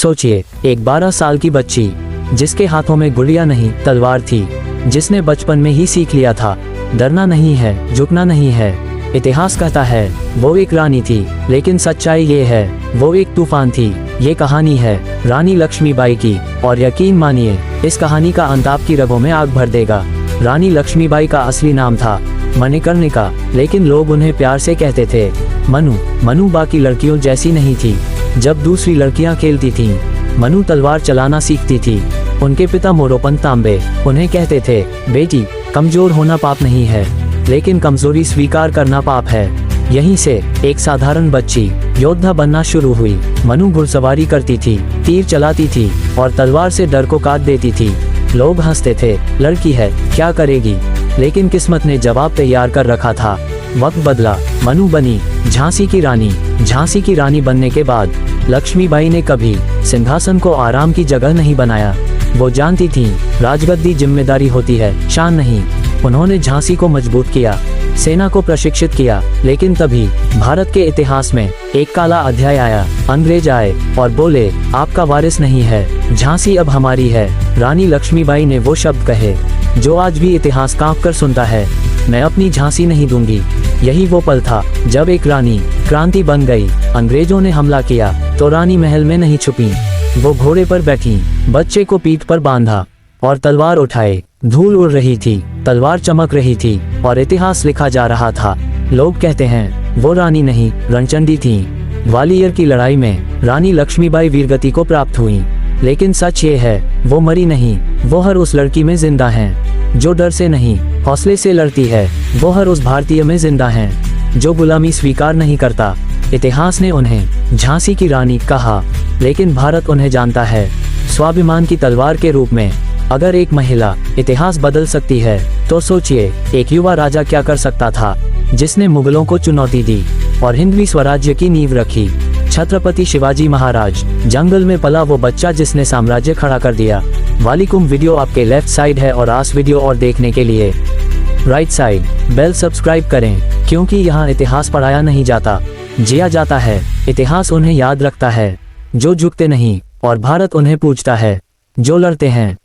सोचिए, एक 12 साल की बच्ची जिसके हाथों में गुड़िया नहीं तलवार थी, जिसने बचपन में ही सीख लिया था डरना नहीं है, झुकना नहीं है। इतिहास कहता है वो एक रानी थी, लेकिन सच्चाई ये है वो एक तूफान थी। ये कहानी है रानी लक्ष्मीबाई की, और यकीन मानिए इस कहानी का अंत आपकी रगों में आग भर देगा। रानी लक्ष्मीबाई का असली नाम था मणिकर्णिका, लेकिन लोग उन्हें प्यार से कहते थे मनु। मनु बाकी लड़कियों जैसी नहीं थी। जब दूसरी लड़कियां खेलती थीं, मनु तलवार चलाना सीखती थी। उनके पिता मोरोपंत तांबे उन्हें कहते थे, बेटी कमजोर होना पाप नहीं है, लेकिन कमजोरी स्वीकार करना पाप है। यहीं से एक साधारण बच्ची योद्धा बनना शुरू हुई। मनु घुड़सवारी करती थी, तीर चलाती थी और तलवार से डर को काट देती थी। लोग हंसते थे, लड़की है क्या करेगी, लेकिन किस्मत ने जवाब तैयार कर रखा था। वक्त बदला, मनु बनी झांसी की रानी। झांसी की रानी बनने के बाद लक्ष्मीबाई ने कभी सिंहासन को आराम की जगह नहीं बनाया। वो जानती थीं राजगद्दी जिम्मेदारी होती है, शान नहीं। उन्होंने झांसी को मजबूत किया, सेना को प्रशिक्षित किया, लेकिन तभी भारत के इतिहास में एक काला अध्याय आया। अंग्रेज आए और बोले आपका वारिस नहीं है, झांसी अब हमारी है। रानी लक्ष्मीबाई ने वो शब्द कहे जो आज भी इतिहास कांप कर सुनता है, मैं अपनी झांसी नहीं दूंगी। यही वो पल था जब एक रानी क्रांति बन गई। अंग्रेजों ने हमला किया तो रानी महल में नहीं छुपी, वो घोड़े पर बैठी, बच्चे को पीठ पर बांधा और तलवार उठाए। धूल उड़ रही थी, तलवार चमक रही थी और इतिहास लिखा जा रहा था। लोग कहते हैं वो रानी नहीं रणचंडी थी। ग्वालियर की लड़ाई में रानी लक्ष्मीबाई वीरगति को प्राप्त हुई, लेकिन सच ये है वो मरी नहीं। वो हर उस लड़की में जिंदा हैं जो डर से नहीं हौसले से लड़ती है। वो हर उस भारतीय में जिंदा हैं जो गुलामी स्वीकार नहीं करता। इतिहास ने उन्हें झांसी की रानी कहा, लेकिन भारत उन्हें जानता है स्वाभिमान की तलवार के रूप में। अगर एक महिला इतिहास बदल सकती है तो सोचिए एक युवा राजा क्या कर सकता था, जिसने मुगलों को चुनौती दी और हिंदवी स्वराज्य की नींव रखी। छत्रपति शिवाजी महाराज, जंगल में पला वो बच्चा जिसने साम्राज्य खड़ा कर दिया। वालेकुम, वीडियो आपके लेफ्ट साइड है और आस वीडियो और देखने के लिए राइट साइड बेल सब्सक्राइब करें, क्योंकि यहाँ इतिहास पढ़ाया नहीं जाता, जिया जाता है। इतिहास उन्हें याद रखता है जो झुकते नहीं, और भारत उन्हें पूछता है जो लड़ते हैं।